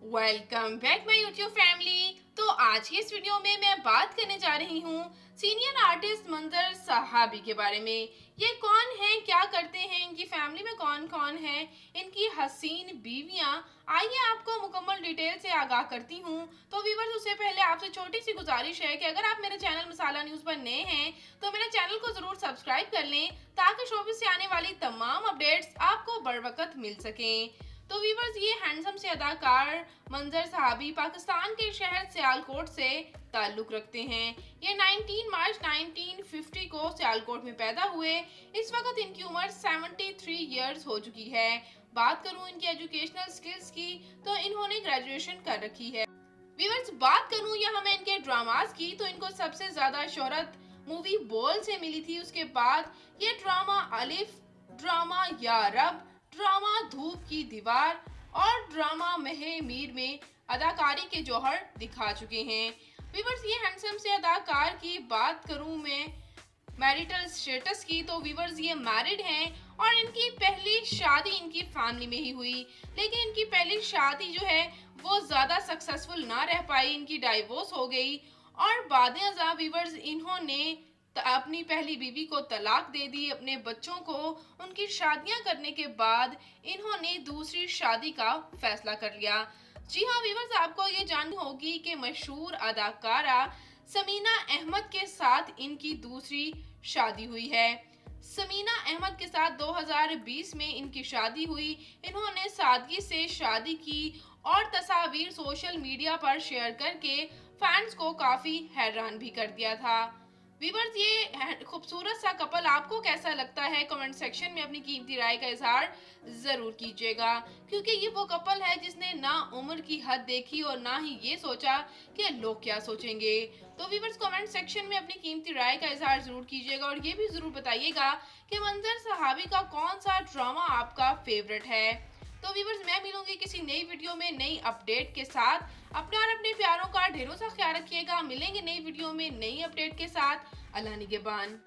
Welcome back my YouTube family. तो आज की इस वीडियो में मैं बात करने जा रही हूँ सीनियर आर्टिस्ट मंजर सहाबी के बारे में। ये कौन हैं, क्या करते हैं, इनकी फैमिली में कौन कौन है, इनकी हसीन बीवियाँ, आइए आपको मुकम्मल डिटेल से आगाह करती हूँ। तो व्यूअर्स, उससे पहले आपसे छोटी सी गुजारिश है कि अगर आप मेरे चैनल मसाला न्यूज़ पर नए हैं तो मेरे चैनल को ज़रूर सब्सक्राइब कर लें ताकि शोबिस से आने वाली तमाम अपडेट्स आपको बर वक्त मिल सकें। तो व्यूअर्स, ये हैंडसम से अदाकार मंजर सहाबी पाकिस्तान के शहर सियालकोट से ताल्लुक़ रखते हैं। ये 19 मार्च 1950 को सियालकोट में पैदा हुए। इस वक्त इनकी उम्र 73 ईयर्स हो चुकी है। बात करूं इनकी एजुकेशनल स्किल्स की तो इन्होंने ग्रेजुएशन कर रखी है। व्यूअर्स, बात करूं यहाँ मैं इनके ड्रामास की तो इनको सबसे ज़्यादा शोहरत मूवी बोल से मिली थी। उसके बाद ये ड्रामा अलिफ, ड्रामा या रब, ड्रामा धूप की दीवार और ड्रामा महे मीर में अदाकारी के जौहर दिखा चुके हैं। व्यूअर्स, ये हैंडसम से अदाकार की बात करूं मैं मैरिटल स्टेटस की तो व्यूअर्स, ये मैरिड हैं और इनकी पहली शादी इनकी फैमिली में ही हुई। लेकिन इनकी पहली शादी जो है वो ज़्यादा सक्सेसफुल ना रह पाई, इनकी डाइवोर्स हो गई और बाद व्यूअर्स इन्होंने अपनी पहली बीवी को तलाक दे दी। अपने बच्चों को उनकी शादियां करने के बाद इन्होंने दूसरी शादी का फैसला कर लिया। जी हाँ व्यूअर्स, आपको ये जाननी होगी कि मशहूर अदाकारा समीना अहमद के साथ इनकी दूसरी शादी हुई है। समीना अहमद के साथ 2020 में इनकी शादी हुई। इन्होंने सादगी से शादी की और तस्वीर सोशल मीडिया पर शेयर करके फैंस को काफ़ी हैरान भी कर दिया था। व्यूअर्स, ये खूबसूरत सा कपल आपको कैसा लगता है, कमेंट सेक्शन में अपनी कीमती राय का इजहार ज़रूर कीजिएगा, क्योंकि ये वो कपल है जिसने ना उम्र की हद देखी और ना ही ये सोचा कि लोग क्या सोचेंगे। तो व्यूअर्स, कमेंट सेक्शन में अपनी कीमती राय का इजहार ज़रूर कीजिएगा और ये भी ज़रूर बताइएगा कि मंजर सहाबी का कौन सा ड्रामा आपका फेवरेट है। तो व्यूअर्स, मैं मिलूंगी किसी नई वीडियो में नई अपडेट के साथ। अपने और अपने प्यारों का ढेरों सा ख्याल रखिएगा। मिलेंगे नई वीडियो में नई अपडेट के साथ। अल्लाह निगहबान।